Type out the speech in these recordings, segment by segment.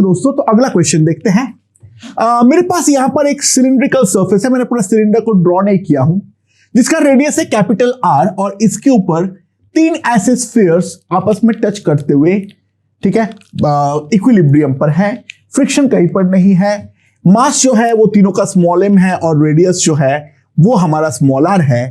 दोस्तों, तो अगला क्वेश्चन देखते हैं। मेरे पास यहां पर एक सिलिंड्रिकल सरफेस है, मैंने पूरा सिलेंडर को ड्रॉ नहीं किया हूं, जिसका रेडियस है कैपिटल आर, और इसके ऊपर 3 ऐसे स्फीयर्स आपस में टच करते हुए, ठीक है, इक्विलिब्रियम पर है, फ्रिक्शन कहीं पर नहीं है, मास जो है वो तीनों का स्मॉल m है और रेडियस जो है वो हमारा स्मॉल r है।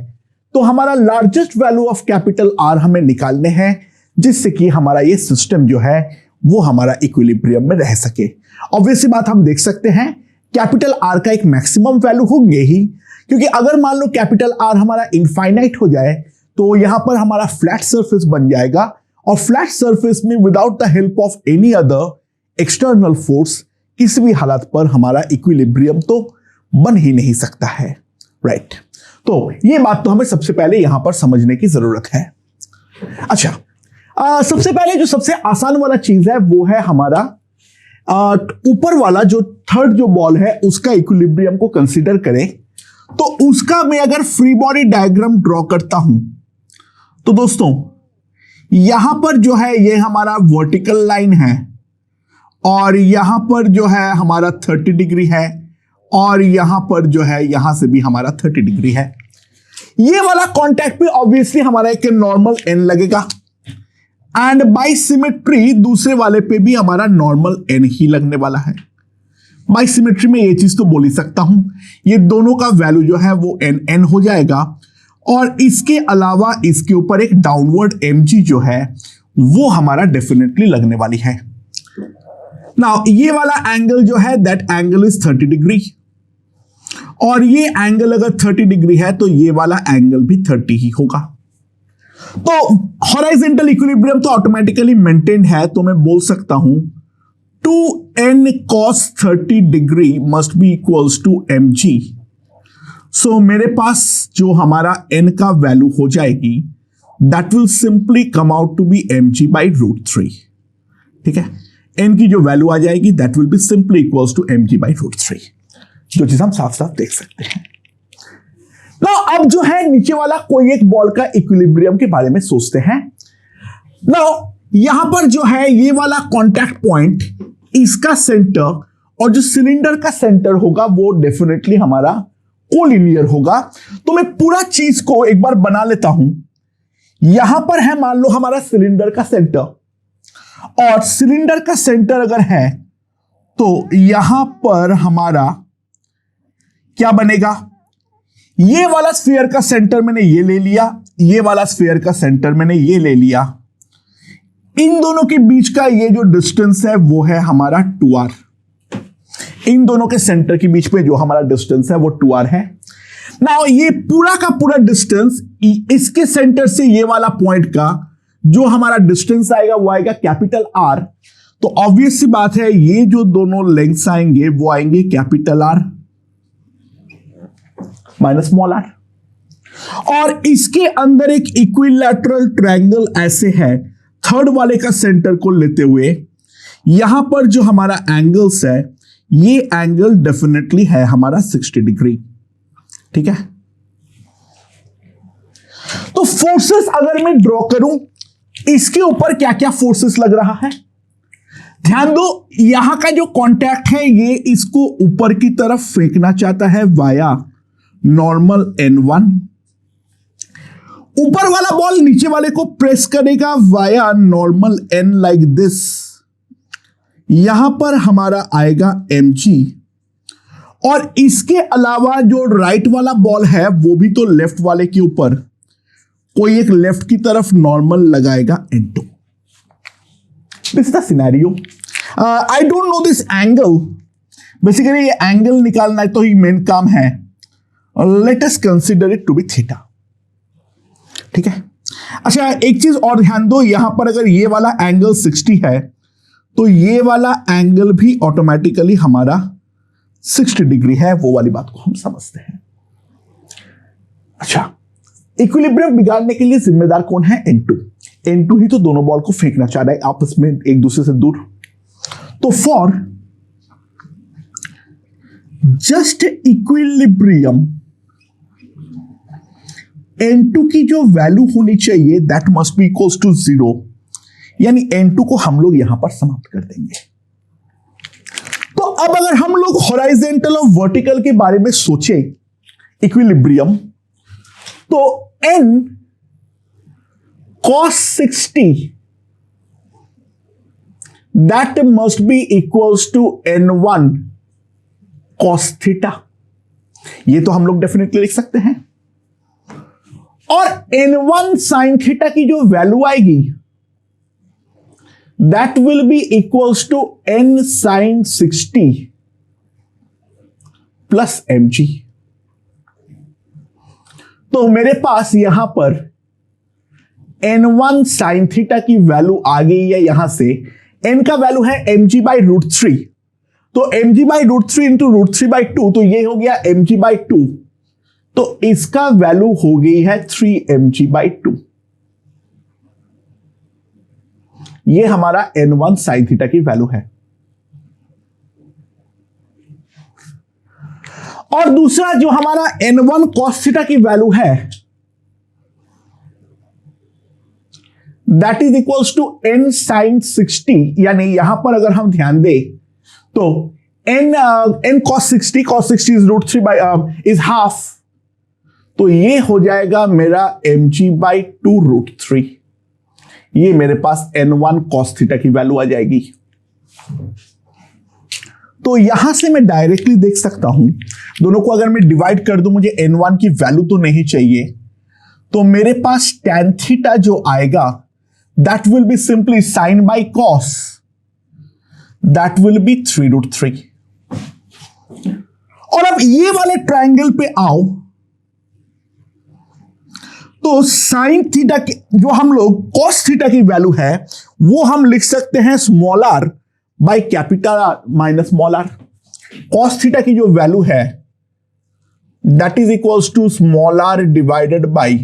तो हमारा largest value of capital R हमें निकालने हैं, जिससे कि हमारा ये सिस्टम जो है वो हमारा इक्विलिब्रियम में रह सके। ऑब्वियसली बात हम देख सकते हैं कैपिटल R का एक मैक्सिमम वैल्यू होंगे ही, क्योंकि अगर मान लो कैपिटल R हमारा इनफाइनाइट हो जाए तो यहां पर हमारा फ्लैट सरफेस बन जाएगा, और फ्लैट सरफेस में without the help of any other external force किसी भी हालत पर हमारा इक्विलिब्रियम तो बन ही नहीं सकता है, राइट। तो ये बात तो हमें सबसे पहले यहां पर समझने की जरूरत है। अच्छा, सबसे पहले जो सबसे आसान वाला चीज है वो है हमारा ऊपर वाला जो थर्ड जो बॉल है उसका इक्विलिब्रियम को कंसीडर करें, तो उसका मैं अगर फ्री बॉडी डायग्राम ड्रॉ करता हूं तो दोस्तों यहां पर जो है ये हमारा वर्टिकल लाइन है, और यहां पर जो है हमारा 30 डिग्री है, और यहां पर जो है यहां से भी हमारा 30 डिग्री है। ये वाला कांटेक्ट पे ऑब्वियसली हमारा एक नॉर्मल एन लगेगा, एंड बाय सिमेट्री दूसरे वाले पे भी हमारा नॉर्मल एन ही लगने वाला है। बाय सिमेट्री में ये चीज तो बोल ही सकता हूं, ये दोनों का वैल्यू जो है वो एन एन हो जाएगा, और इसके अलावा इसके ऊपर एक डाउनवर्ड mg जो है वो हमारा डेफिनेटली लगने वाली है। नाउ ये वाला एंगल जो है दैट एंगल इज 30 डिग्री, और ये एंगल अगर 30 डिग्री है तो ये वाला एंगल भी 30 ही होगा। तो हॉराइजॉन्टल इक्विलिब्रियम तो ऑटोमेटिकली मेंटेन्ड है, तो मैं बोल सकता हूं 2n cos 30 degree must be equals to mg। So मेरे पास जो हमारा n का वैल्यू हो जाएगी that will simply come out to be mg by √3, ठीक है। n की जो वैल्यू आ जाएगी that will be simply equals to mg by √3, जो चीज हम साफ साफ देख सकते हैं। नाउ अब जो है नीचे वाला कोई एक बॉल का इक्विलिब्रियम के बारे में सोचते हैं। नाउ यहां पर जो है ये वाला कांटेक्ट पॉइंट, इसका सेंटर और जो सिलेंडर का सेंटर होगा वो डेफिनेटली हमारा कोलिनियर होगा। तो मैं पूरा चीज को एक बार बना लेता हूं। यहां पर है मान लो हमारा सिलेंडर का सेंटर, और सिलेंडर का सेंटर अगर है तो यहां पर हमारा क्या बनेगा, ये वाला स्फीयर का सेंटर मैंने ये ले लिया, ये वाला स्फीयर का सेंटर मैंने ये ले लिया, इन दोनों के बीच का ये जो डिस्टेंस है वो है हमारा 2r। इन दोनों के सेंटर के बीच में जो हमारा डिस्टेंस है वो 2r है। नाउ ये पूरा का पूरा डिस्टेंस इसके सेंटर से ये वाला पॉइंट का जो हमारा डिस्टेंस आएगा वो आएगा कैपिटल R। तो ऑब्वियस सी बात है ये जो दोनों लेंथ्स आएंगे वो आएंगे capital R minus small r, और इसके अंदर एक इक्विलैटरल ट्रायंगल ऐसे है, थर्ड वाले का सेंटर को लेते हुए यहां पर जो हमारा एंगल्स है ये एंगल डेफिनेटली है हमारा 60 डिग्री, ठीक है। तो फोर्सेस अगर मैं ड्रॉ करूं, इसके ऊपर क्या क्या फोर्सेस लग रहा है, ध्यान दो यहां का जो कांटेक्ट है ये इसको ऊपर की तरफ फेंकना चाहता है वाया नॉर्मल n1, ऊपर वाला बॉल नीचे वाले को प्रेस करेगा via normal n like this. यहां पर हमारा आएगा mg, और इसके अलावा जो राइट वाला बॉल है वो भी तो लेफ्ट वाले के ऊपर कोई एक लेफ्ट की तरफ नॉर्मल लगाएगा n2। This is the scenario. I don't know this angle, basically ये एंगल निकालना तो ही मेन काम है। Let us consider it to be theta, ठीक है। अच्छा एक चीज और ध्यान दो, यहां पर अगर ये वाला एंगल 60 है तो ये वाला एंगल भी ऑटोमेटिकली हमारा 60 डिग्री है, वो वाली बात को हम समझते हैं। अच्छा, इक्विलिब्रियम बिगाड़ने के लिए जिम्मेदार कौन है, n2। n2 ही तो दोनों बॉल को फेंकना चाह रहा है आपस में एक दूसरे से दूर। तो फॉर जस्ट इक्विलिब्रियम n2 की जो वैल्यू होनी चाहिए that must be equals to 0, यानी n2 को हम लोग यहां पर समाप्त कर देंगे। अब अगर हम लोग हॉरिजॉन्टल और वर्टिकल के बारे में सोचें इक्विलिब्रियम, तो n cos 60 that must be equals to n1 cos theta, ये तो हम लोग डेफिनेटली लिख सकते हैं। और n1 sin थीटा की जो वैल्यू आएगी that will be equals to n sin 60 plus mg। तो मेरे पास यहां पर n1 sin थीटा की वैल्यू आ गई है, यहां से n का वैल्यू है mg by √3, तो mg by √3 इंटू √3 by 2, तो ये हो गया mg by 2, तो इसका वैल्यू हो गई है 3mg by 2। ये हमारा n1 sin थीटा की वैल्यू है। और दूसरा जो हमारा n1 cos थीटा की वैल्यू है that is equals to n sin 60, यानी यहां पर अगर हम ध्यान दें तो n cos 60 is √3 by is half, तो ये हो जाएगा मेरा mg by 2 √3। ये मेरे पास n1 cos थीटा की वैल्यू आ जाएगी। तो यहां से मैं डायरेक्टली देख सकता हूं, दोनों को अगर मैं डिवाइड कर दूं, मुझे n1 की वैल्यू तो नहीं चाहिए, तो मेरे पास tan थीटा जो आएगा that will be simply sine by cos, that will be 3 √3। और अब ये वाले ट्रायंगल पे आओ, तो साइन थीटा की जो हम लोग कॉस थीटा की वैल्यू है वो हम लिख सकते हैं small r by capital r minus small r. Cos theta की जो वैल्यू है that is equals to small r divided by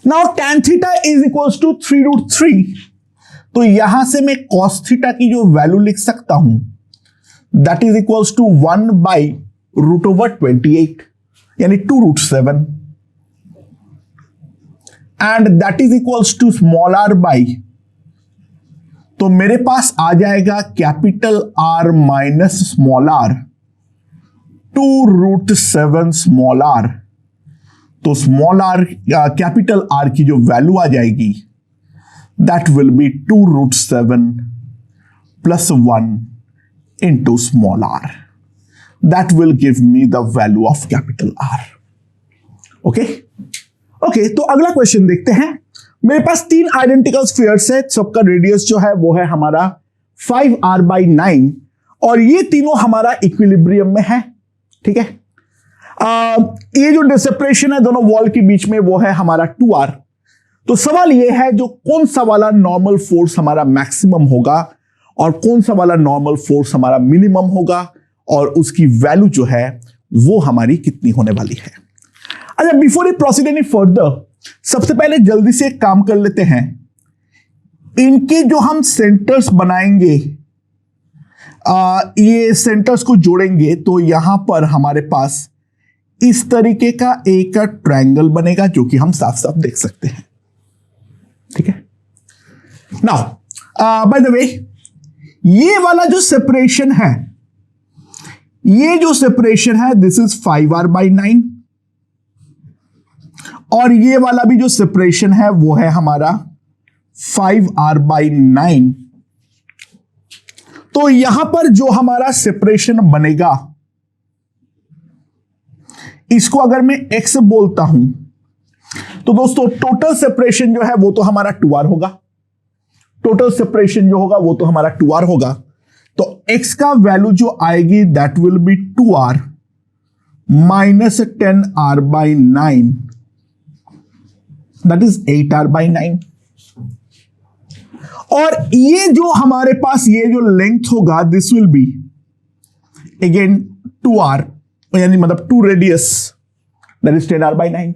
now tan theta is equals to 3 √3, तो यहां से मैं कॉस थीटा की जो वैल्यू लिख सकता हूं that is equals to 1 by √28, यानी 2 √7, and that is equals to small r by, तो मेरे पास आ जाएगा capital r minus small r 2 √7 small r. तो स्मॉल आर कैपिटल आर की जो वैल्यू आ जाएगी that will be 2 √7 plus 1 into small r, that will give me the value of capital R। Okay, तो अगला क्वेश्चन देखते हैं। मेरे पास 3 आइडेंटिकल स्फीयर्स है, सबका रेडियस जो है वो है हमारा 5r by 9, और ये तीनों हमारा इक्विलिब्रियम में है। ठीक है, ये जो सेपरेशन है दोनों वॉल के बीच में वो है हमारा 2r। तो सवाल ये है जो कौन सा वाला नॉर्मल फोर्स हमारा मैक्सिमम होगा और कौन सा वाला नॉर्मल फोर्स हमारा मिनिमम होगा, और उसकी वैल्यू जो है वो हमारी कितनी होने वाली है। अच्छा, before we proceed any further, सबसे पहले जल्दी से एक काम कर लेते हैं। इनके जो हम सेंटर्स बनाएंगे, ये सेंटर्स को जोड़ेंगे, तो यहां पर हमारे पास इस तरीके का एक ट्रायंगल बनेगा जो कि हम साफ साफ देख सकते हैं। ठीक है, नाउ बाय द वे, ये वाला जो सेपरेशन है, ये जो सेपरेशन है दिस इज 5r by 9, और ये वाला भी जो सेपरेशन है वो है हमारा 5r by 9। तो यहां पर जो हमारा सेपरेशन बनेगा, इसको अगर मैं x बोलता हूं, तो दोस्तों टोटल सेपरेशन जो है वो तो हमारा 2r होगा। टोटल सेपरेशन जो होगा वो तो हमारा 2r होगा। तो x का वैल्यू जो आएगी that will be 2r minus 10r by 9, that is 8r by 9। और ये जो हमारे पास ये जो लेंथ होगा this will be again 2r, यानी मतलब 2 radius, that is 10r by 9।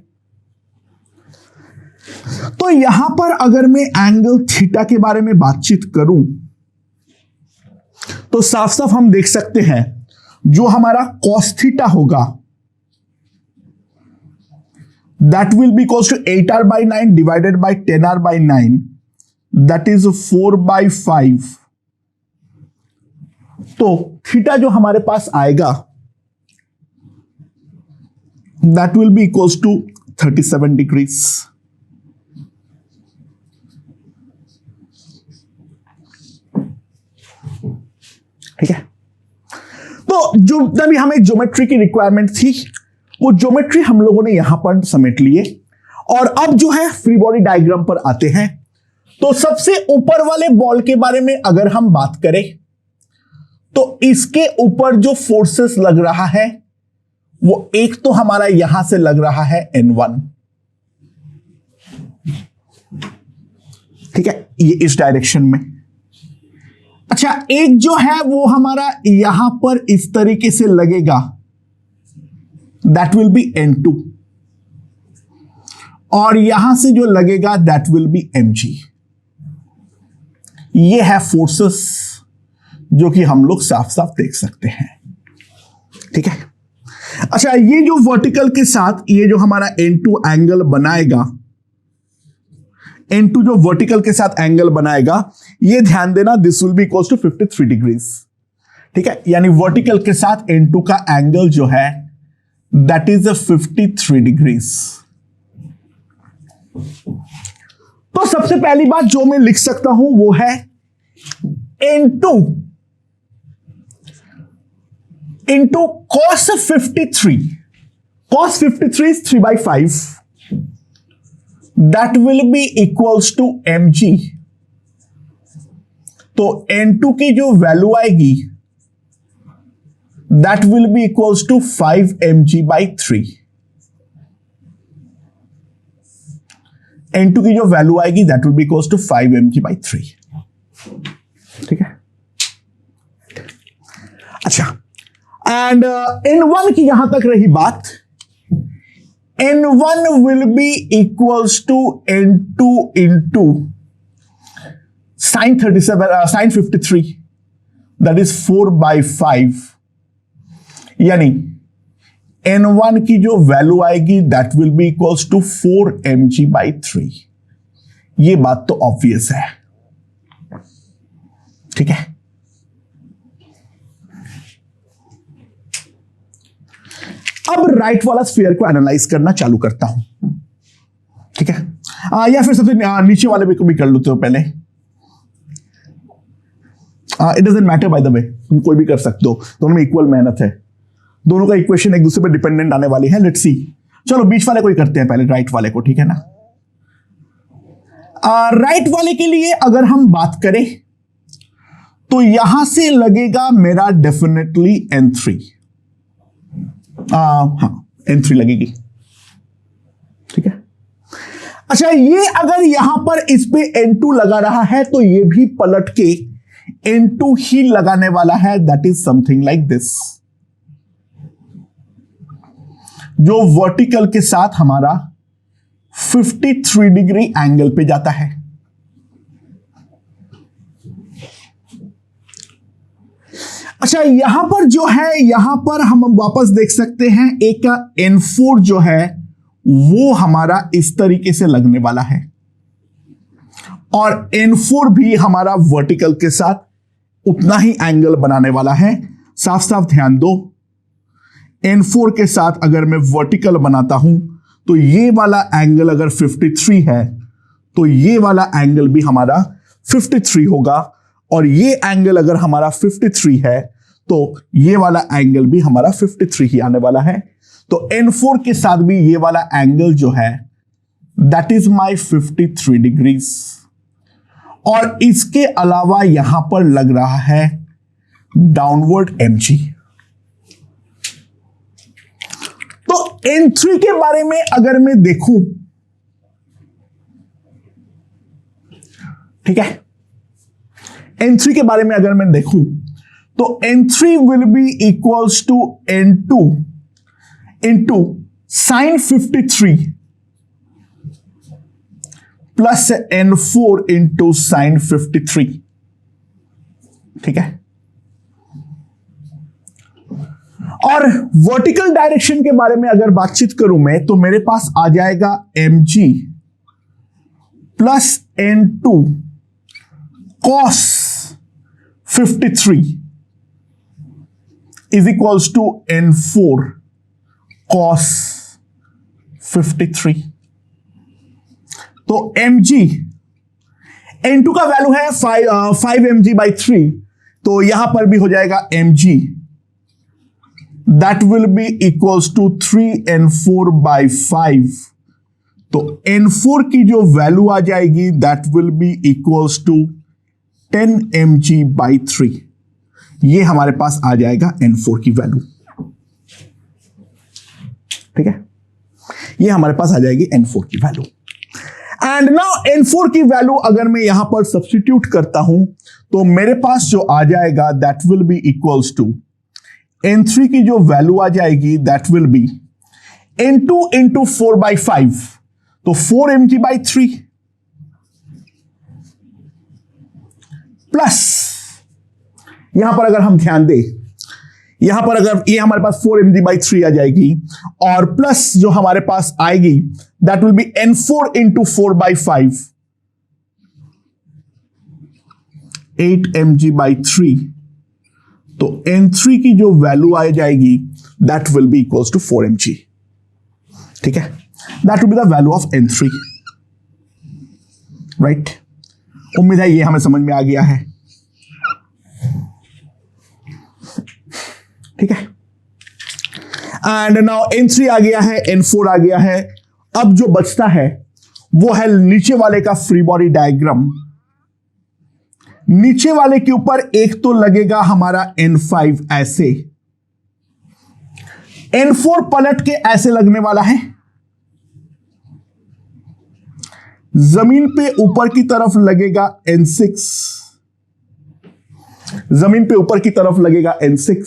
तो यहां पर अगर मैं एंगल थीटा के बारे में बातचीत करूं, तो साफ साफ हम देख सकते हैं जो हमारा कॉस थीटा होगा that will be equals to 8r by 9 divided by 10r by 9, that is 4/5, तो थीटा जो हमारे पास आएगा that will be equals to 37 degrees. ठीक है, तो जो तभी हमें ज्योमेट्री की रिक्वायरमेंट थी वो ज्योमेट्री हम लोगों ने यहां पर समेट लिए। और अब जो है फ्री बॉडी डायग्राम पर आते हैं। तो सबसे ऊपर वाले बॉल के बारे में अगर हम बात करें तो इसके ऊपर जो फोर्सेस लग रहा है वो एक तो हमारा यहां से लग रहा है N1, ठीक है, ये इस डायरेक्शन में। अच्छा, एक जो है वो हमारा यहां पर इस तरीके से लगेगा, दैट विल बी N2, और यहां से जो लगेगा दैट विल बी Mg। ये है फोर्सेस जो कि हम लोग साफ साफ देख सकते हैं। ठीक है, अच्छा, ये जो वर्टिकल के साथ ये जो हमारा N2 एंगल बनाएगा, N2 जो वर्टिकल के साथ एंगल बनाएगा, ये ध्यान देना, this will be equals to 53 degrees. ठीक है, यानी वर्टिकल के साथ N2 का एंगल जो है दैट इज 53 डिग्रीज। तो सबसे पहली बात जो मैं लिख सकता हूं वो है N2 into cos 53. Cos 53 is 3/5. That will be equals to mg. तो N2 की जो वैल्यू आएगी that will be equals to 5 mg/3. N2 की जो वैल्यू आएगी that will be equals to 5 mg/3. ठीक है, अच्छा, एंड N1 की यहां तक रही बात, N1 will be equals to N2 into sin 53, that is 4/5, यानी N1 की जो वैल्यू आएगी that will be equals to 4 mg/3। ये बात तो ऑब्वियस है। ठीक है, अब राइट वाला स्फीयर को एनालाइज करना चालू करता हूं। ठीक है, या फिर सबसे नीचे वाले भी कर लेते हो पहले। It doesn't matter by the way, तुम कोई भी कर सकते हो, दोनों में इक्वल मेहनत है, दोनों का इक्वेशन एक दूसरे पर डिपेंडेंट आने वाली है। लेट्स सी, चलो बीच वाले को ही करते हैं पहले, राइट वाले को। ठीक है ना, राइट वाले के लिए अगर हम बात करें तो यहां से लगेगा मेरा डेफिनेटली N3। हाँ, N3 लगेगी। ठीक है, अच्छा, ये अगर यहां पर इस पे N2 लगा रहा है तो ये भी पलट के N2 ही लगाने वाला है, that is something like this, जो वर्टिकल के साथ हमारा 53 डिग्री एंगल पे जाता है। अच्छा, यहां पर जो है, यहां पर हम वापस देख सकते हैं एक N4 जो है वो हमारा इस तरीके से लगने वाला है, और N4 भी हमारा वर्टिकल के साथ उतना ही एंगल बनाने वाला है। साफ साफ ध्यान दो, N4 के साथ अगर मैं वर्टिकल बनाता हूं तो ये वाला एंगल अगर 53 है तो ये वाला एंगल भी हमारा 53 होगा, और ये एंगल अगर हमारा 53 है तो ये वाला एंगल भी हमारा 53 ही आने वाला है। तो N4 के साथ भी ये वाला एंगल जो है दैट इज माई 53 डिग्रीज, और इसके अलावा यहां पर लग रहा है डाउनवर्ड mg। तो N3 के बारे में अगर मैं देखूं, ठीक है, N3 के बारे में अगर मैं देखूं तो N3 will be equals to N2 into sine 53 plus N4 into sine 53। ठीक है, और वर्टिकल डायरेक्शन के बारे में अगर बातचीत करूं मैं तो मेरे पास आ जाएगा mg plus N2 cos 53 is equals to n4 cos 53। तो mg, n2 का वैल्यू है 5 mg/3, तो यहां पर भी हो जाएगा mg, that will be equals to 3n4/5। तो n4 की जो वैल्यू आ जाएगी that will be equals to 10 mg/3। ये हमारे पास आ जाएगा n4 की वैल्यू। ठीक है, ये हमारे पास आ जाएगी n4 की वैल्यू। एंड नाउ n4 की वैल्यू अगर मैं यहां पर सब्स्टिट्यूट करता हूं तो मेरे पास जो आ जाएगा that will be equals to n3 की जो वैल्यू आ जाएगी that will B n2 into 4/5, तो 4 mg/3 प्लस यहां पर अगर हम ध्यान दें, यहां पर अगर ये हमारे पास 4 mg/3 आ जाएगी और प्लस जो हमारे पास आएगी that will B n4 into 4/5, 8 mg/3। तो n3 की जो वैल्यू आ जाएगी that will be equals to 4 mg। ठीक है, that will be the value of n3। Right, उम्मीद है ये हमें समझ में आ गया है। ठीक है, एंड नाउ n3 आ गया है, n4 आ गया है। अब जो बचता है वो है नीचे वाले का फ्री बॉडी डायग्राम। नीचे वाले के ऊपर एक तो लगेगा हमारा n5 ऐसे, n4 पलट के ऐसे लगने वाला है, जमीन पे ऊपर की तरफ लगेगा n6, जमीन पे ऊपर की तरफ लगेगा n6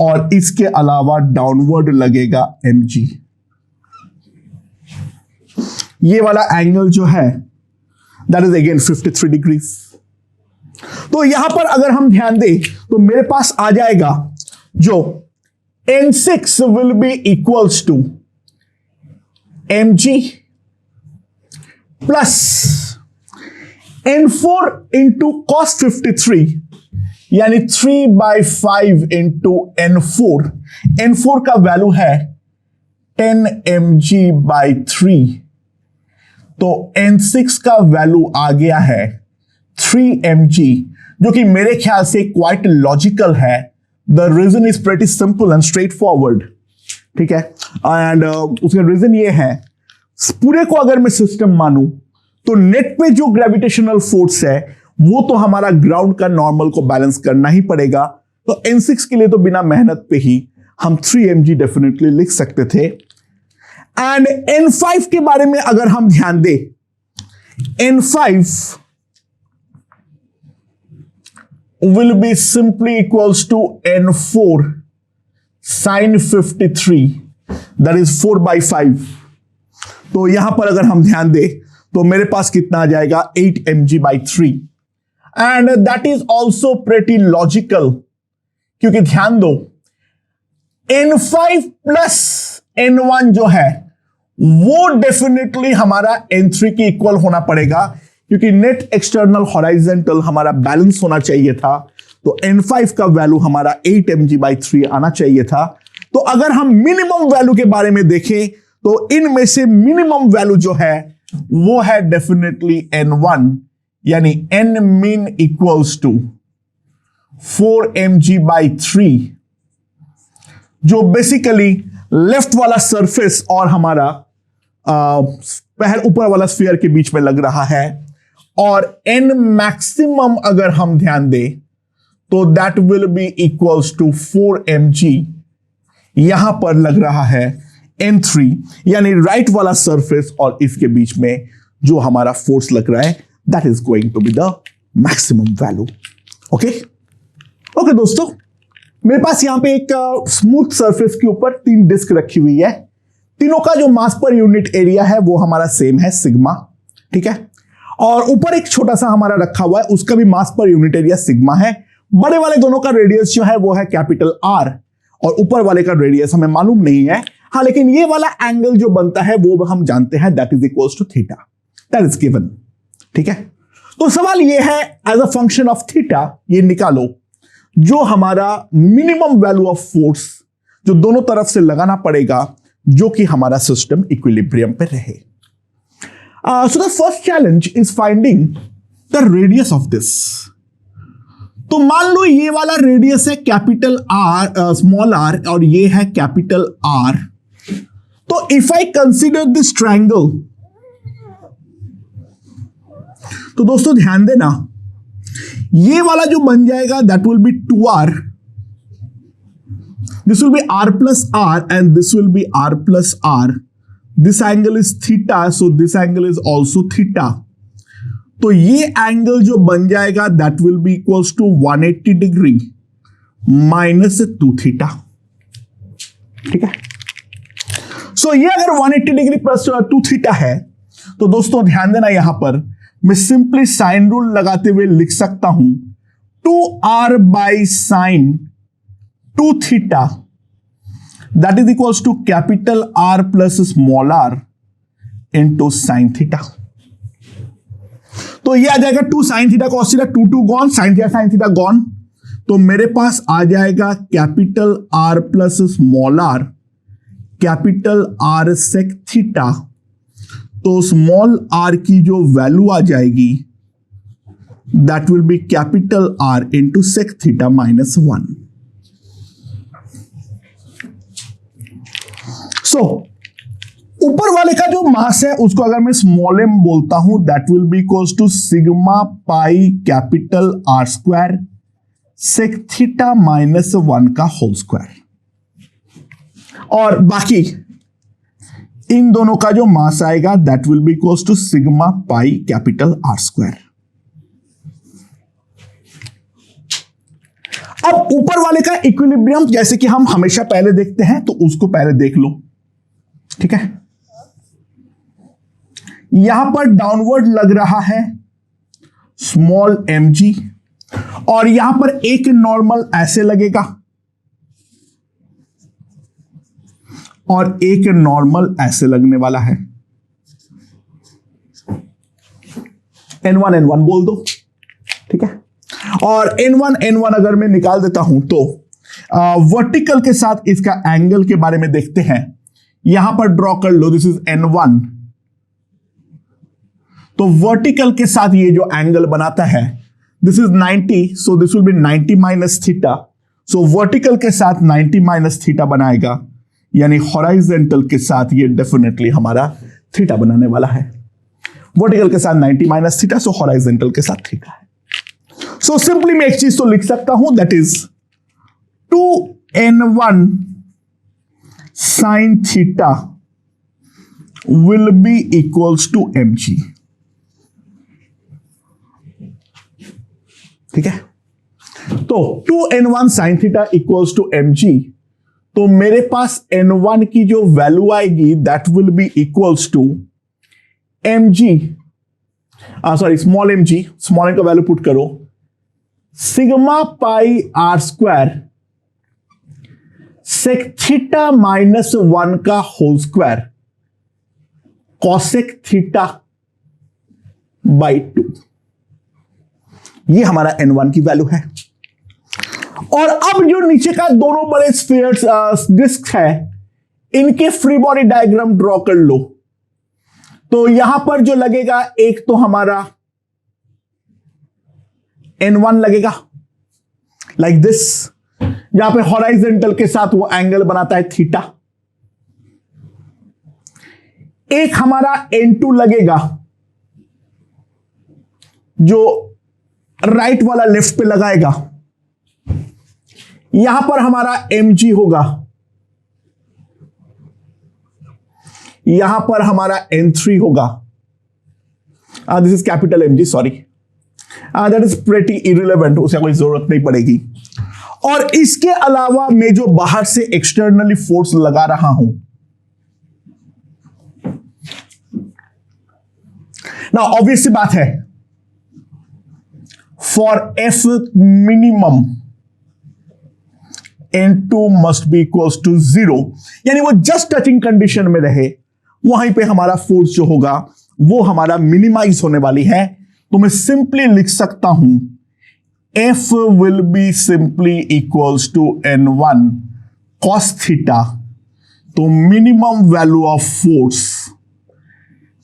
और इसके अलावा डाउनवर्ड लगेगा mg। ये वाला एंगल जो है दैट इज अगेन 53 डिग्रीज। तो यहां पर अगर हम ध्यान दें तो मेरे पास आ जाएगा जो n6 will be equals to mg plus n4 into cos 53 यानी 3/5 इंटू n4। n4 का वैल्यू है 10 mg/3, तो n6 का वैल्यू आ गया है 3 mg, जो कि मेरे ख्याल से क्वाइट लॉजिकल है। The reason is pretty simple and straightforward. ठीक है, एंड उसका रीजन ये है, पूरे को अगर मैं सिस्टम मानूं तो नेट पे जो ग्रेविटेशनल फोर्स है वो तो हमारा ग्राउंड का नॉर्मल को बैलेंस करना ही पड़ेगा। तो n6 के लिए तो बिना मेहनत पे ही हम 3 mg डेफिनेटली लिख सकते थे। एंड n5 के बारे में अगर हम ध्यान दें, n5 will be simply equals to n4 sin 53, that is 4/5। तो यहां पर अगर हम ध्यान दें तो मेरे पास कितना आ जाएगा 8 mg/3, and that is also pretty logical, क्योंकि ध्यान दो n5 प्लस n1 जो है वो डेफिनेटली हमारा n3 के इक्वल होना पड़ेगा, क्योंकि नेट एक्सटर्नल हॉराइजेंटल हमारा बैलेंस होना चाहिए था। तो n5 का वैल्यू हमारा 8 mg/3 आना चाहिए था। तो अगर हम मिनिमम वैल्यू के बारे में देखें तो इनमें से मिनिमम वैल्यू जो है वो है डेफिनेटली n1, यानी n min equals to 4 mg/3, जो बेसिकली लेफ्ट वाला सरफेस और हमारा पहले ऊपर वाला स्फीयर के बीच में लग रहा है। और n मैक्सिमम अगर हम ध्यान दें तो that will be equals to 4 mg, यहां पर लग रहा है n3, यानी राइट वाला सरफेस और इसके बीच में जो हमारा फोर्स लग रहा है that is going to be the maximum value. Okay दोस्तों, मेरे पास यहां पे एक स्मूथ सरफेस के ऊपर 3 डिस्क रखी हुई है। तीनों का जो मास पर यूनिट एरिया है वो हमारा सेम है, सिग्मा। ठीक है, और ऊपर एक छोटा सा हमारा रखा हुआ है, उसका भी मास पर यूनिट एरिया सिग्मा है। बड़े वाले दोनों का रेडियस जो है वो है कैपिटल R, और ऊपर वाले का रेडियस हमें मालूम नहीं है। हाँ, लेकिन ये वाला एंगल जो बनता है वो हम जानते हैं, that is equals to theta, that is given. ठीक है, तो सवाल यह है as a function of theta ये निकालो जो हमारा मिनिमम वैल्यू ऑफ फोर्स जो दोनों तरफ से लगाना पड़ेगा जो कि हमारा सिस्टम इक्विलिब्रियम पे रहे। So the first challenge is finding the radius of this. तो मान लो ये वाला रेडियस है कैपिटल आर, स्मॉल आर, और ये है कैपिटल आर। तो if I consider this triangle, तो दोस्तों ध्यान देना ये वाला जो बन जाएगा that will be 2r, this will be r plus r and this will be r plus r। This angle is theta, so this angle is also theta. तो ये एंगल जो बन जाएगा that will be equals to 180 degree minus 2 theta. ठीक है, सो ये अगर 180 degree plus 2 theta है तो दोस्तों ध्यान देना यहां पर मैं सिंपली साइन रूल लगाते हुए लिख सकता हूं 2r by sine 2 theta that is equals to capital R plus small r into sine theta. तो ये आ जाएगा 2 sine theta cos theta, 2 2 gone, sine theta gone. तो मेरे पास आ जाएगा capital R plus small r capital R sec theta. तो स्मॉल r की जो वैल्यू आ जाएगी that will be capital R into sec theta minus 1। So ऊपर वाले का जो मास है उसको अगर मैं स्मॉल m बोलता हूं that will be equals to sigma pi capital R square sec theta minus 1 का होल स्क्वायर। और बाकी इन दोनों का जो मास आएगा that will be equals to sigma pi capital R square. अब ऊपर वाले का इक्विलिब्रियम जैसे कि हम हमेशा पहले देखते हैं तो उसको पहले देख लो। ठीक है, यहां पर डाउनवर्ड लग रहा है स्मॉल mg और यहां पर एक नॉर्मल ऐसे लगेगा और एक नॉर्मल ऐसे लगने वाला है। n1 बोल दो। ठीक है, और n1 अगर मैं निकाल देता हूं तो वर्टिकल के साथ इसका एंगल के बारे में देखते हैं। यहां पर ड्रॉ कर लो, दिस इज n1। तो वर्टिकल के साथ ये जो एंगल बनाता है this is 90, so this will B 90 minus theta. So vertical के साथ 90 माइनस थीटा बनाएगा, यानी हॉराइजेंटल के साथ ये डेफिनेटली हमारा थीटा बनाने वाला है। वर्टिकल के साथ 90 माइनस थीटा, सो हॉराइजेंटल के साथ थीटा है। सो सिंपली मैं एक चीज तो लिख सकता हूं that is 2n1 sine theta will be equals to mg। ठीक है, तो 2n1 sine theta equals to mg। तो मेरे पास n1 की जो वैल्यू आएगी that will be equals to mg, sorry small mg, small m का वैल्यू पुट करो sigma pi R square sec theta minus 1 का whole square cosec theta by 2। ये हमारा n1 की वैल्यू है। और अब जो नीचे का दोनों बड़े स्फीयर्स डिस्क है इनके फ्री बॉडी डायग्राम ड्रॉ कर लो। तो यहां पर जो लगेगा एक तो हमारा n1 लगेगा लाइक दिस, जहां पे हॉराइजेंटल के साथ वो एंगल बनाता है थीटा। एक हमारा n2 लगेगा जो राइट वाला लेफ्ट पे लगाएगा। यहां पर हमारा mg होगा, यहां पर हमारा n3 होगा। This is capital mg, sorry that is pretty irrelevant, उसे कोई जरूरत नहीं पड़ेगी। और इसके अलावा मैं जो बाहर से एक्सटर्नली फोर्स लगा रहा हूं ना, ऑब्वियस सी बात है for F minimum N2 must be equals to 0, यानी वो जस्ट टचिंग कंडीशन में रहे, वहीं पे हमारा फोर्स जो होगा वो हमारा मिनिमाइज होने वाली है। तो मैं सिंपली लिख सकता हूं F will be simply equals to N1 cos theta. तो minimum value of force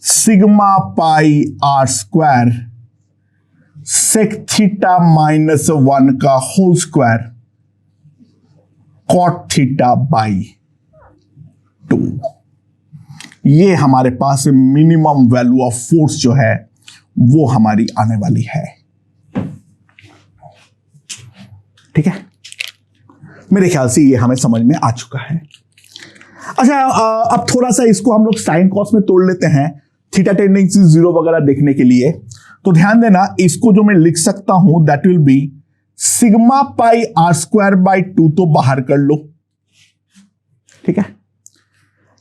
sigma pi R square sec theta -1 का whole square cot theta by 2। ये हमारे पास मिनिमम वैल्यू ऑफ फोर्स जो है वो हमारी आने वाली है। ठीक है, मेरे ख्याल से ये हमें समझ में आ चुका है। अच्छा, अब थोड़ा सा इसको हम लोग साइन कॉस में तोड़ लेते हैं थीटा टेंडिंग टू 0 वगैरह देखने के लिए। तो ध्यान देना, इसको जो मैं लिख सकता हूं that will be sigma pi R square by 2, तो बाहर कर लो। ठीक है,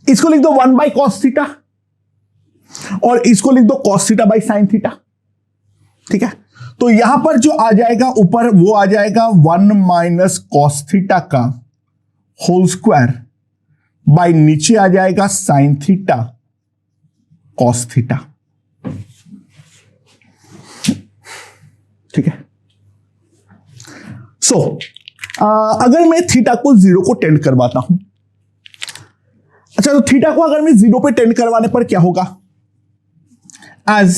इसको लिख दो 1 बाई कॉस थीटा और इसको लिख दो cos theta by sine theta. ठीक है, तो यहां पर जो आ जाएगा ऊपर वो आ जाएगा 1 माइनस कॉस थीटा का होल स्क्वायर बाई नीचे आ जाएगा साइन थीटा कॉस थीटा। ठीक है, सो अगर मैं थीटा को 0 को टेंड करवाता हूं, अच्छा तो थीटा को अगर मैं 0 पे टेंड करवाने पर क्या होगा, as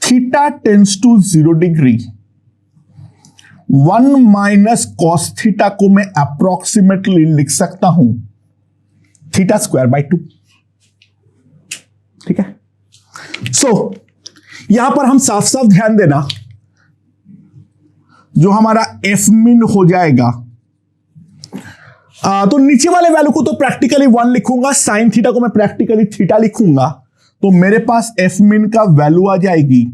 theta tends to 0 degree 1 minus cos theta को मैं अप्रोक्सीमेटली लिख सकता हूं थीटा स्क्वायर बाई 2। ठीक है, सो यहां पर हम साफ साफ ध्यान देना, जो हमारा एफ मिन हो जाएगा, तो नीचे वाले वैल्यू को तो प्रैक्टिकली 1 लिखूंगा, साइन थीटा को मैं प्रैक्टिकली थीटा लिखूंगा, तो मेरे पास एफ मिन का वैल्यू आ जाएगी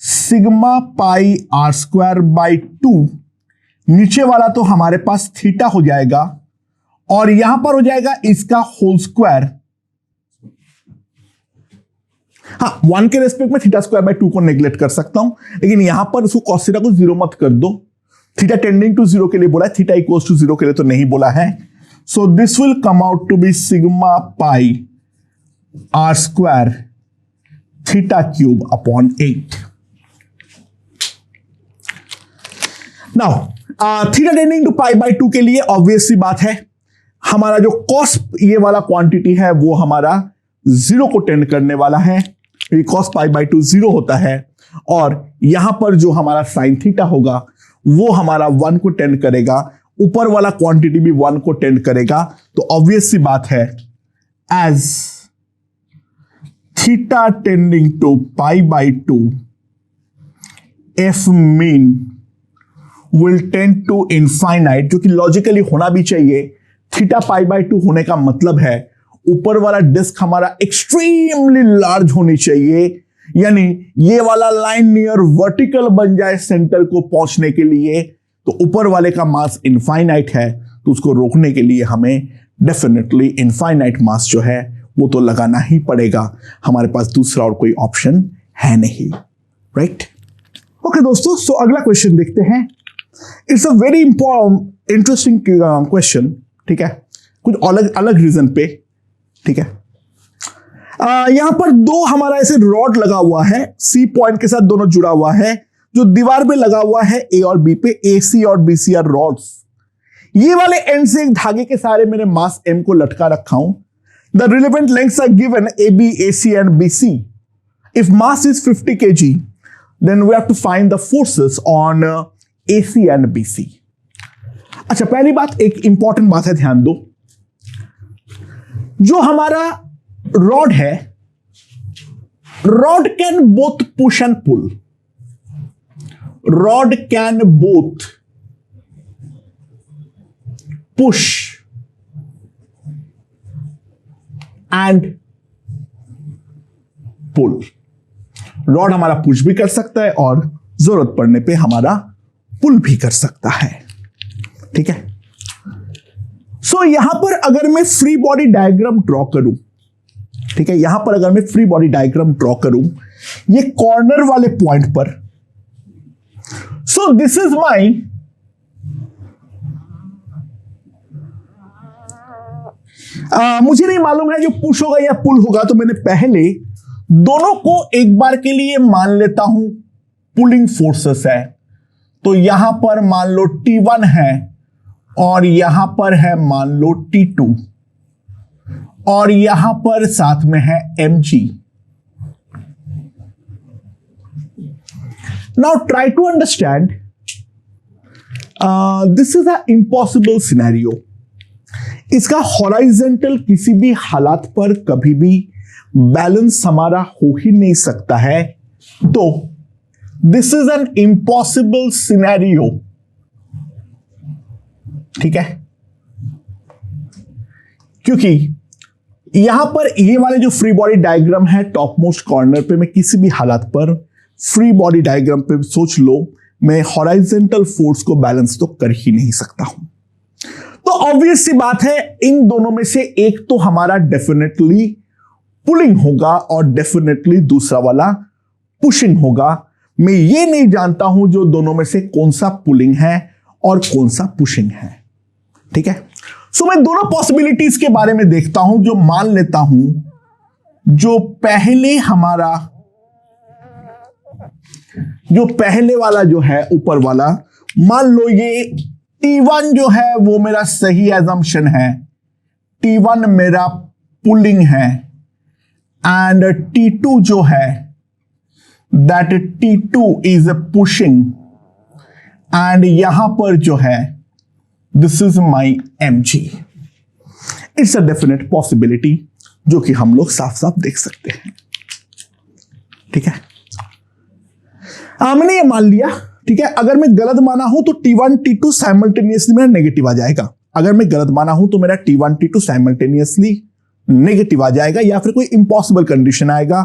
sigma pi R square by 2। नीचे वाला तो हमारे पास थीटा हो जाएगा और यहां पर हो जाएगा इसका होल स्क्वायर। हाँ, 1 के रेस्पेक्ट में थीटा स्क्वायर बाई 2 को नेग्लेक्ट कर सकता हूं, लेकिन यहां पर उसको कॉस थीटा को 0 मत कर दो। थीटा टेंडिंग टू 0 के लिए बोला है, थीटा इक्वल्स टू 0 के लिए तो नहीं बोला है। So this will come out to be sigma pi R square theta cube upon 8। Now theta tending to pi by 2 के लिए ऑब्वियस सी बात है, हमारा जो कॉस ये वाला क्वांटिटी है वो हमारा 0 को टेंड करने वाला है, कॉस पाई बाई 2 0 होता है, और यहां पर जो हमारा साइन थीटा होगा वो हमारा 1 को टेंड करेगा, ऊपर वाला क्वांटिटी भी 1 को टेंड करेगा। तो ऑब्वियस सी बात है, as theta tending to pi by 2 F min will tend to infinite, जो कि लॉजिकली होना भी चाहिए। थीटा पाई बाई 2 होने का मतलब है ऊपर वाला डिस्क हमारा एक्सट्रीमली लार्ज होनी चाहिए, यानी ये वाला लाइन नियर वर्टिकल बन जाए सेंटर को पहुंचने के लिए। तो ऊपर वाले का मास इनफाइनाइट है, तो उसको रोकने के लिए हमें डेफिनेटली इनफाइनाइट मास जो है वो तो लगाना ही पड़ेगा, हमारे पास दूसरा और कोई ऑप्शन है नहीं। राइट, ओके दोस्तों, सो अगला क्वेश्चन देखते हैं। It's a very interesting question. ठीक है, कुछ अलग अलग रीजन पे। ठीक है, यहां पर 2 हमारा ऐसे रॉड लगा हुआ है, सी पॉइंट के साथ दोनों जुड़ा हुआ है, जो दीवार पे लगा हुआ है ए और बी पे, ए सी और बी सी आर रॉड्स। ये वाले एंड से एक धागे के सारे मैंने मास एम को लटका रखा हूं। The relevant lengths are given A B A C and B C. If mass is 50 kg then we have to find the forces on A C and B C. अच्छा, पहली बात, एक इंपॉर्टेंट बात है, ध्यान दो, जो हमारा रॉड है, rod can both push and pull. Rod can both push and pull. Rod हमारा पुश भी कर सकता है और जरूरत पड़ने पे हमारा पुल भी कर सकता है। ठीक है, सो यहां पर अगर मैं फ्री बॉडी डायग्राम ड्रॉ करूं, ठीक है, यहां पर अगर मैं फ्री बॉडी डायग्राम ड्रॉ करूं ये कॉर्नर वाले पॉइंट पर, सो दिस इज माई मुझे नहीं मालूम है जो पुश होगा या पुल होगा, तो मैंने पहले दोनों को एक बार के लिए मान लेता हूं पुलिंग फोर्सेस है, तो यहां पर मान लो T1 है और यहां पर है मान लो T2 और यहां पर साथ में है mg। Now try to understand, this is a impossible scenario. इसका हॉराइजेंटल किसी भी हालात पर कभी भी बैलेंस हमारा हो ही नहीं सकता है, तो this is an impossible scenario. ठीक है, क्योंकि यहां पर ये वाले जो फ्री बॉडी डायग्राम है टॉप मोस्ट कॉर्नर पे, मैं किसी भी हालात पर फ्री बॉडी डायग्राम पे सोच लो मैं हॉराइजेंटल फोर्स को बैलेंस तो कर ही नहीं सकता हूं। तो ऑब्वियस सी बात है, इन दोनों में से एक तो हमारा डेफिनेटली पुलिंग होगा और डेफिनेटली दूसरा वाला पुशिंग होगा। मैं ये नहीं जानता हूं जो दोनों में से कौन सा पुलिंग है और कौन सा पुशिंग है। ठीक है, सो मैं दोनों पॉसिबिलिटीज के बारे में देखता हूं। जो मान लेता हूं, जो पहले वाला जो है ऊपर वाला, मान लो ये T1 जो है वो मेरा सही एजम्पशन है, T1 मेरा पुलिंग है एंड T2 जो है that T2 is a pushing and यहां पर जो है this is my mg। It's a definite possibility जो कि हम लोग साफ साफ देख सकते हैं। ठीक है, मैंने ये मान लिया। ठीक है, अगर मैं गलत माना हूं तो T1 T2 साइमल्टेनियसली मेरा नेगेटिव आ जाएगा। अगर मैं गलत माना हूं तो मेरा T1 T2 साइमल्टेनियसली नेगेटिव आ जाएगा या फिर कोई इंपॉसिबल कंडीशन आएगा,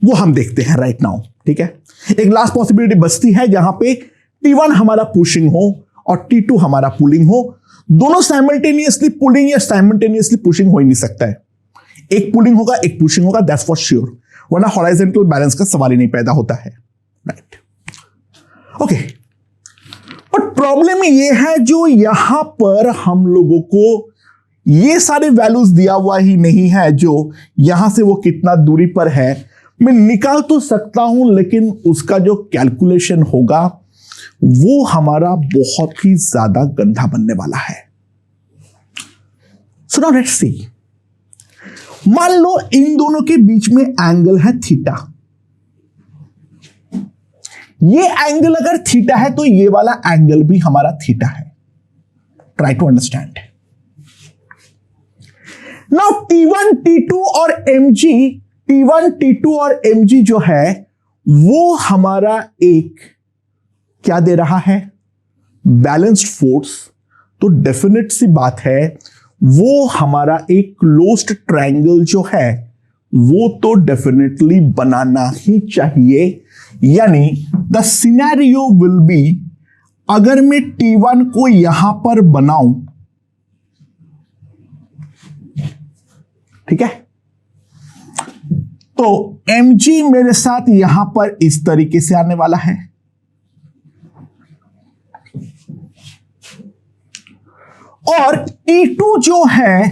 वो हम देखते हैं राइट नाउ। ठीक है, एक लास्ट पॉसिबिलिटी बचती है जहां पे T1 हमारा पुशिंग हो और T2 हमारा पुलिंग हो। दोनों साइमल्टेनियसली पुलिंग या साइमल्टेनियसली पुशिंग हो ही नहीं सकता है। एक पुलिंग होगा एक पुशिंग होगा, दैट्स फॉर श्योर, वरना हॉराइजॉन्टल बैलेंस का सवाल ही नहीं पैदा होता है। राइट, ओके, बट प्रॉब्लम ये है जो यहां पर हम लोगों को ये सारे वैल्यूज दिया हुआ ही नहीं है, जो यहां से वो कितना दूरी पर है मैं निकाल तो सकता हूं, लेकिन उसका जो कैलकुलेशन होगा वो हमारा बहुत ही ज्यादा गंदा बनने वाला है। सो नाउ लेट्स सी, मान लो इन दोनों के बीच में एंगल है थीटा। ये एंगल अगर थीटा है तो ये वाला एंगल भी हमारा थीटा है। Try to understand. Now T1 T2 और mg, T1 T2 और mg जो है वो हमारा एक क्या दे रहा है, बैलेंस्ड फोर्स। तो डेफिनेट सी बात है वो हमारा एक क्लोज्ड ट्रायंगल जो है वो तो डेफिनेटली बनाना ही चाहिए। यानी द सिनेरियो विल बी, अगर मैं T1 को यहां पर बनाऊं, ठीक है, तो mg मेरे साथ यहां पर इस तरीके से आने वाला है और T2 जो है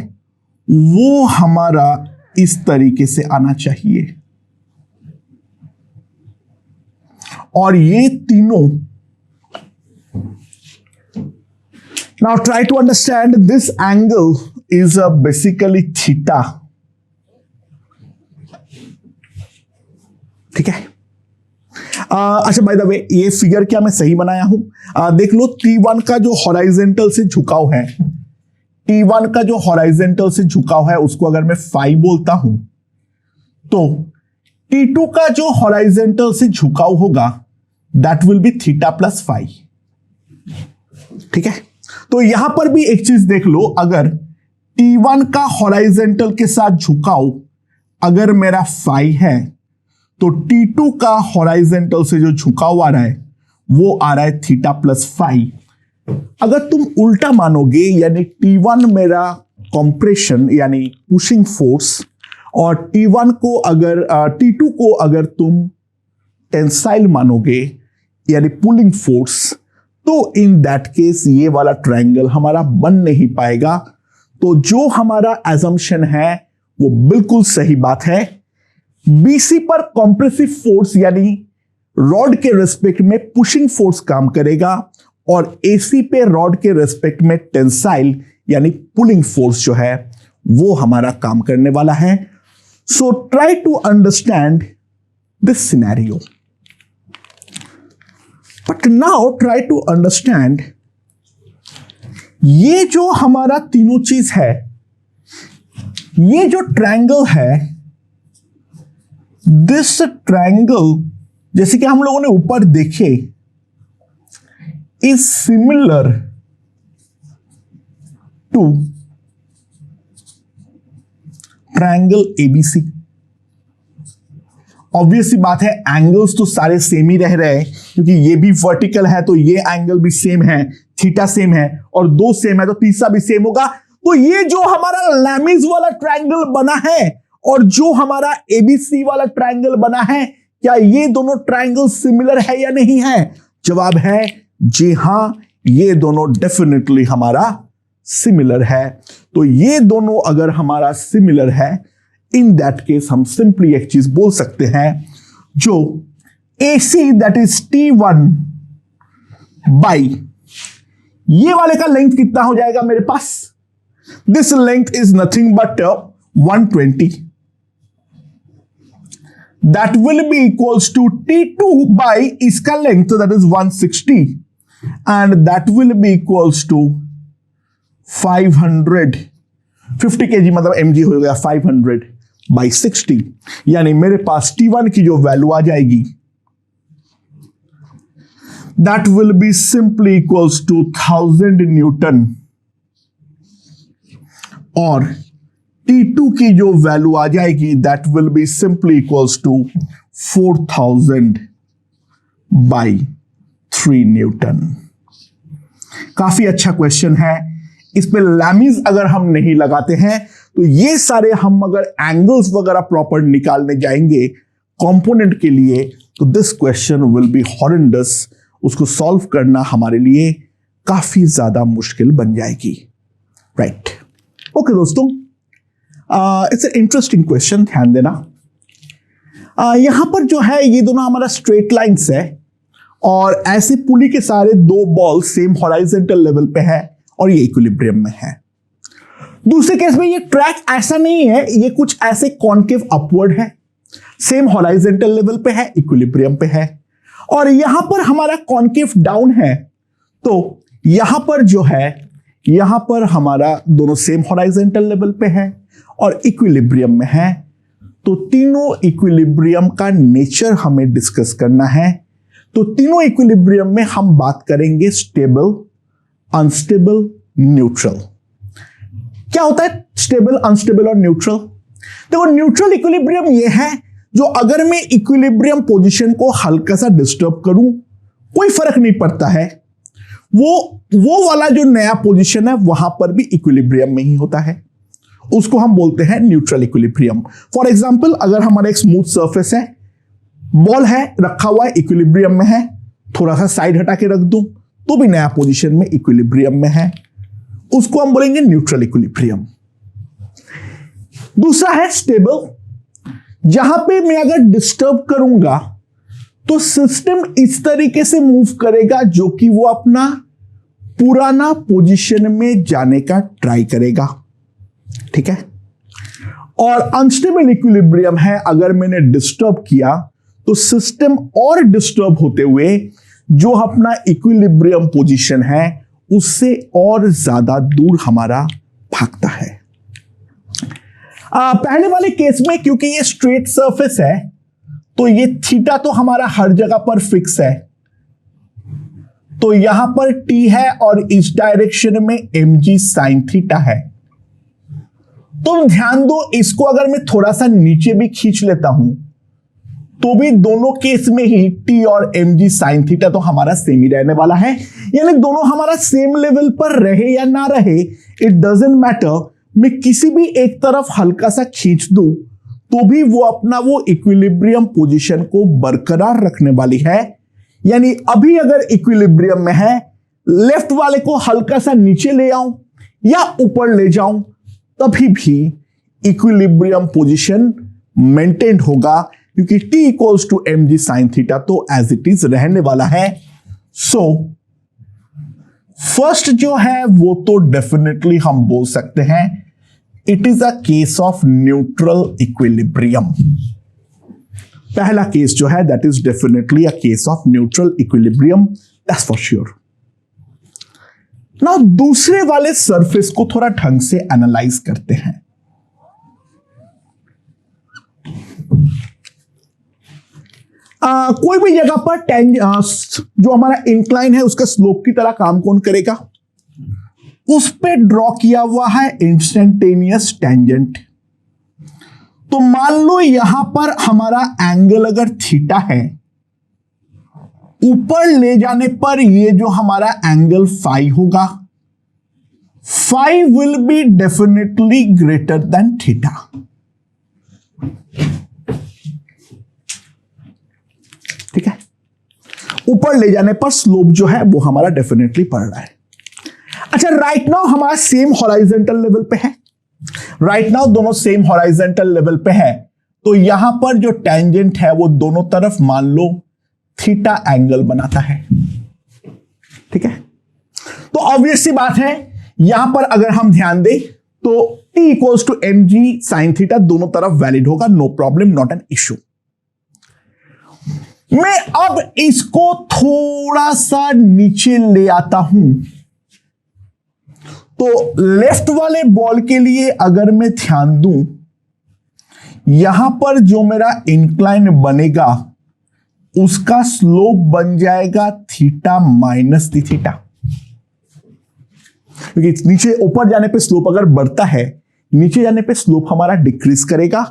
वो हमारा इस तरीके से आना चाहिए और ये तीनों, now try to understand, this angle is basically theta. ठीक है, अच्छा बाय द वे ये फिगर क्या मैं सही बनाया हूं? देख लो, T1 का जो हॉराइजेंटल से झुकाव है, T1 का जो हॉराइजेंटल से झुकाव है उसको अगर मैं फाई बोलता हूं, तो T2 का जो हॉराइजेंटल से झुकाव होगा that will be theta plus phi. ठीक है, तो यहां पर भी एक चीज देख लो, अगर T1 का हॉराइजेंटल के साथ झुकाव अगर मेरा फाई है तो T2 का हॉराइजेंटल से जो झुकाव आ रहा है वो आ रहा है थीटा प्लस फाई। अगर तुम उल्टा मानोगे, यानी T1 मेरा कंप्रेशन यानी पुशिंग फोर्स और T1 को अगर T2 को अगर तुम टेंसाइल मानोगे यानी पुलिंग फोर्स, तो इन दैट केस ये वाला ट्रायंगल हमारा बन नहीं पाएगा। तो जो हमारा एजम्पशन है वो बिल्कुल सही बात है। BC पर कॉम्प्रेसिव फोर्स यानी रॉड के रेस्पेक्ट में पुशिंग फोर्स काम करेगा और AC पे रॉड के रेस्पेक्ट में टेंसाइल यानी पुलिंग फोर्स जो है वो हमारा काम करने वाला है. So try to understand this scenario. But now try to understand ये जो हमारा तीनों चीज है, ये जो ट्रायंगल है, दिस ट्रायंगल जैसे कि हम लोगों ने ऊपर देखे is similar to triangle ABC. Obvious सी बात है, एंगल्स तो सारे सेम ही रह रहे हैं क्योंकि ये भी वर्टिकल है तो ये एंगल भी सेम है, थीटा सेम है और दो सेम है तो तीसरा भी सेम होगा. तो ये जो हमारा लैमिज वाला ट्रायंगल बना है और जो हमारा ABC वाला ट्रायंगल बना है, क्या ये दोनों ट्रायंगल सिमिलर है या नहीं है? जवाब है जी हां, ये दोनों डेफिनेटली हमारा सिमिलर है. तो ये दोनों अगर हमारा सिमिलर है, इन दैट केस हम सिंपली एक चीज बोल सकते हैं, जो AC that is T1 by ये वाले का लेंथ कितना हो जाएगा मेरे पास? This length is nothing but 120. That will be equals to T2 by इसका length that is 160 and that will be equals to 500 50 kg मतलब mg हो गया 500 by 60. यानी मेरे पास T1 की जो वैल्यू आ जाएगी that will be simply equals to 1000 newton और T2 की जो वैल्यू आ जाएगी that will be simply equals to 4000 by 3 newton. काफी अच्छा क्वेश्चन है. इस पे लैमिज अगर हम नहीं लगाते हैं तो ये सारे हम अगर एंगल्स वगैरह प्रॉपर निकालने जाएंगे कंपोनेंट के लिए तो this question will be horrendous. उसको सॉल्व करना हमारे लिए काफी ज्यादा मुश्किल बन जाएगी. राइट. ओके दोस्तों, इट्स एन इंटरेस्टिंग क्वेश्चन, ध्यान देना. यहां पर जो है ये दोनों हमारा स्ट्रेट लाइंस है और ऐसे पुली के सारे दो बॉल सेम हॉराइजेंटल लेवल पे है और ये इक्विलिब्रियम में है. दूसरे केस में ये ट्रैक ऐसा नहीं है, ये कुछ ऐसे कॉन्केव अपवर्ड है, सेम हॉराइजेंटल लेवल पे है, इक्विलिब्रियम पे है. और यहां पर हमारा कॉन्केव डाउन है, तो यहां पर जो है, यहां पर हमारा दोनों सेम हॉराइजेंटल लेवल पे है और इक्विलिब्रियम में है. तो तीनों इक्विलिब्रियम का नेचर हमें डिस्कस करना है. तो तीनों इक्विलिब्रियम में हम बात करेंगे स्टेबल, अनस्टेबल, न्यूट्रल. क्या होता है स्टेबल, अनस्टेबल और न्यूट्रल? देखो, न्यूट्रल इक्विलिब्रियम ये है जो अगर मैं इक्विलिब्रियम पोजीशन को हल्का सा डिस्टर्ब करूं कोई फर्क नहीं पड़ता है, वो वाला जो नया पोजीशन है वहां पर भी इक्विलिब्रियम में ही होता है. उसको हम बोलते हैं न्यूट्रल इक्विलिब्रियम. फॉर एग्जांपल, अगर हमारा एक स्मूथ सरफेस है, बॉल है रखा हुआ है, इक्विलिब्रियम में है, थोड़ा सा साइड हटा के रख दूं तो भी नया पोजीशन में इक्विलिब्रियम में है, उसको हम बोलेंगे न्यूट्रल इक्विलिब्रियम. दूसरा है स्टेबल, जहां पे मैं अगर डिस्टर्ब करूंगा तो सिस्टम इस तरीके से मूव करेगा जो कि वो अपना पुराना पोजीशन में जाने का ट्राई करेगा. ठीक है. और अनस्टेबल इक्विलिब्रियम है, अगर मैंने डिस्टर्ब किया तो सिस्टम और डिस्टर्ब होते हुए जो अपना इक्विलिब्रियम पोजीशन है उससे और ज्यादा दूर हमारा भागता है. पहले वाले केस में क्योंकि ये स्ट्रेट सरफेस है तो ये थीटा तो हमारा हर जगह पर फिक्स है, तो यहां पर t है और इस डायरेक्शन में mg साइन थीटा है. तुम ध्यान दो, इसको अगर मैं थोड़ा सा नीचे भी खींच लेता हूं तो भी दोनों केस में ही t और mg साइन थीटा तो हमारा सेम ही रहने वाला है. यानी दोनों हमारा सेम लेवल पर रहे या ना रहे, इट डजंट मैटर. मैं किसी भी एक तरफ हल्का सा खींच दूं तो भी वो अपना वो इक्विलिब्रियम पोजीशन को बरकरार रखने वाली है. यानी अभी अगर इक्विलिब्रियम में है, लेफ्ट वाले को हल्का सा नीचे ले आऊं या ऊपर ले जाऊं, तभी भी इक्विलिब्रियम पोजीशन मेंटेन होगा, क्योंकि t equals to mg sine theta तो एज इट इज रहने वाला है। सो फर्स्ट जो है वो तो डेफिनेटली हम बोल सकते हैं it is a case of neutral equilibrium. पहला केस जो है that is definitely a case of neutral equilibrium, that's for sure. Now दूसरे वाले सरफेस को थोड़ा ढंग से एनालाइज करते हैं। कोई भी जगह पर जो हमारा इंक्लाइन है उसका स्लोप की तरह काम कौन करेगा? उस पे ड्रॉ किया हुआ है इंस्टेंटेनियस टेंजेंट। तो मान लो यहां पर हमारा एंगल अगर थीटा है, ऊपर ले जाने पर ये जो हमारा एंगल फाई होगा, phi will be definitely greater than theta. ठीक है, ऊपर ले जाने पर स्लोप जो है वो हमारा डेफिनेटली पड़ रहा है। अच्छा, राइट नाउ हमारा सेम हॉराइजेंटल लेवल पे है, राइट नाउ दोनों सेम हॉराइजेंटल लेवल पे है, तो यहां पर जो टेंजेंट है वो दोनों तरफ मान लो थीटा एंगल बनाता है। ठीक है, तो ऑब्वियस सी बात है यहां पर अगर हम ध्यान दें तो t equals to mg sine theta दोनों तरफ वैलिड होगा, no problem, not an issue. मैं अब इसको थोड़ा सा नीचे ले आता हूं, तो लेफ्ट वाले बॉल के लिए अगर मैं ध्यान दूं, यहां पर जो मेरा इंक्लाइन बनेगा उसका स्लोप बन जाएगा थीटा माइनस दी थीटा, क्योंकि नीचे ऊपर जाने पे स्लोप अगर बढ़ता है, नीचे जाने पे स्लोप हमारा डिक्रीज करेगा।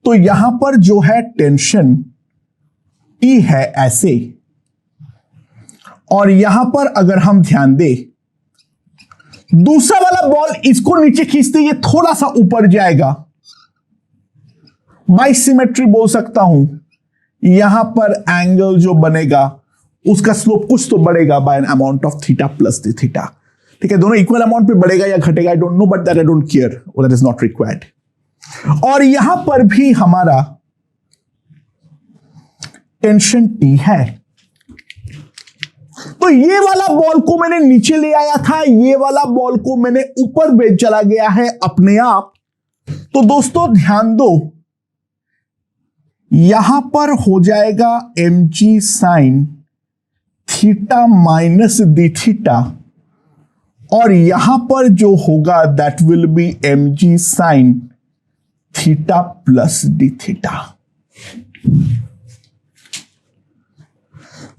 तो यहां पर जो है टेंशन T है ऐसे, और यहां पर अगर हम ध्यान दें, दूसरा वाला बॉल इसको नीचे खींचते ये थोड़ा सा ऊपर जाएगा, बाय सिमेट्री बोल सकता हूं, यहां पर एंगल जो बनेगा उसका स्लोप कुछ तो बढ़ेगा by an amount of theta plus d theta. ठीक है, दोनों इक्वल अमाउंट पे बढ़ेगा या घटेगा, I don't know, but that I don't care, that is not required. और यहां पर भी हमारा टेंशन T है। तो ये वाला बॉल को मैंने नीचे ले आया था, ये वाला बॉल को मैंने ऊपर भेज चला गया है अपने आप। तो दोस्तों ध्यान दो, यहां पर हो जाएगा mg sine theta minus d theta, और यहां पर जो होगा that will be mg sine theta plus d theta.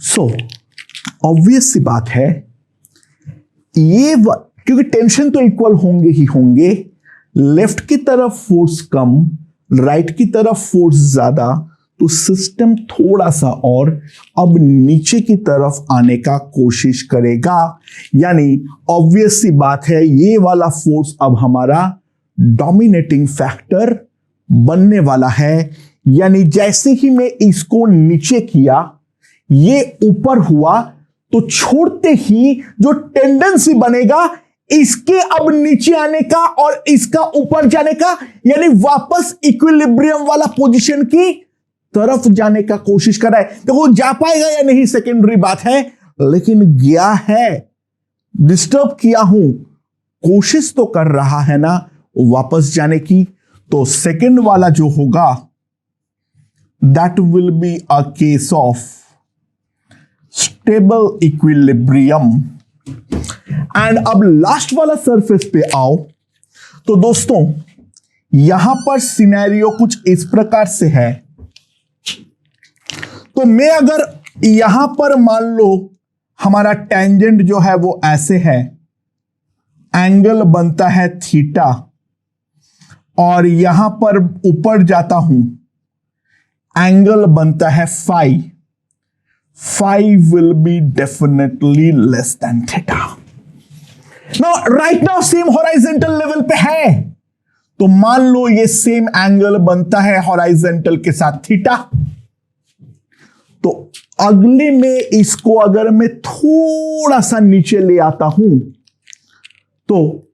So obvious सी बात है, ये क्योंकि टेंशन तो इक्वल होंगे ही होंगे, लेफ्ट की तरफ फोर्स कम, राइट की तरफ फोर्स ज्यादा, तो सिस्टम थोड़ा सा और अब नीचे की तरफ आने का कोशिश करेगा। यानी ऑब्वियस सी बात है, ये वाला फोर्स अब हमारा डोमिनेटिंग फैक्टर बनने वाला है। यानी जैसे ही मैं इसको नीचे किया, ये ऊपर हुआ, तो छोड़ते ही जो टेंडेंसी बनेगा इसके अब नीचे आने का और इसका ऊपर जाने का, यानी वापस इक्विलिब्रियम वाला पोजीशन की तरफ जाने का कोशिश कर रहा है। देखो जा पाएगा या नहीं सेकेंडरी बात है, लेकिन गया है, डिस्टर्ब किया हूं, कोशिश तो कर रहा है ना वापस जाने की। तो सेकेंड वाला जो होगा that will be a case of stable equilibrium. And अब लास्ट वाला सरफेस पे आओ, तो दोस्तों यहां पर सिनेरियो कुछ इस प्रकार से है। तो मैं अगर यहां पर मान लो हमारा टेंजेंट जो है वो ऐसे है, एंगल बनता है थीटा, और यहां पर ऊपर जाता हूं, एंगल बनता है phi, phi will be definitely less than theta. Now right now same horizontal level पे है, तो मान लो ये सेम एंगल बनता है हॉराइजेंटल के साथ थीटा। तो अगले में इसको अगर मैं थोड़ा सा नीचे ले आता हूं, तो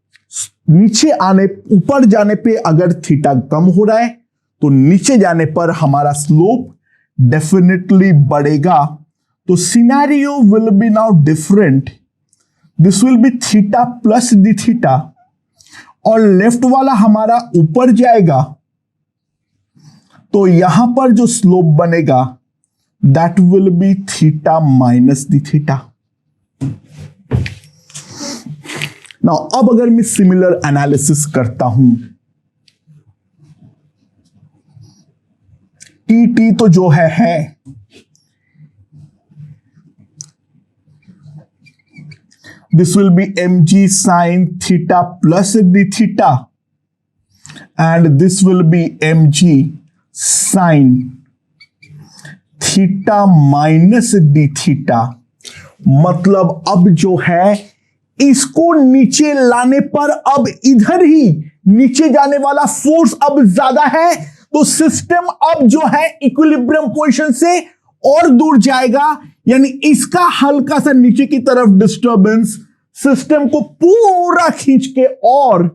नीचे आने ऊपर जाने पे अगर थीटा कम हो रहा है, तो नीचे जाने पर हमारा स्लोप डेफिनेटली बढ़ेगा। तो scenario will be now different. This will be theta plus d theta, और लेफ्ट वाला हमारा ऊपर जाएगा, तो यहां पर जो स्लोप बनेगा that will be theta minus D theta. Now अब अगर मैं सिमिलर एनालिसिस करता हूं, टी तो जो है this will be mg sin theta plus d theta, and this will be mg sin theta minus d theta। मतलब अब जो है इसको नीचे लाने पर अब इधर ही नीचे जाने वाला फोर्स अब ज्यादा है, तो सिस्टम अब जो है इक्विलिब्रियम पोजीशन से और दूर जाएगा, यानी इसका हल्का सा नीचे की तरफ डिस्टर्बेंस सिस्टम को पूरा खींच के और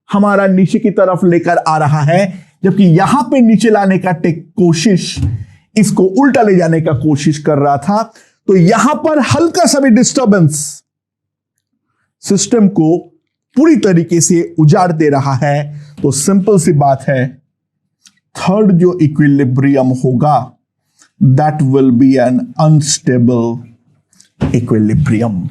हमारा नीचे की तरफ लेकर आ रहा है। जबकि यहां पे नीचे लाने का कोशिश, इसको उल्टा ले जाने का कोशिश कर रहा था, तो यहां पर हल्का सा भी डिस्टर्बेंस सिस्टम को पूरी तरीके से उजाड़ दे रहा है। तो सिंपल सी बात है, थर्ड जो इक्विलिब्रियम होगा that will B N unstable equilibrium.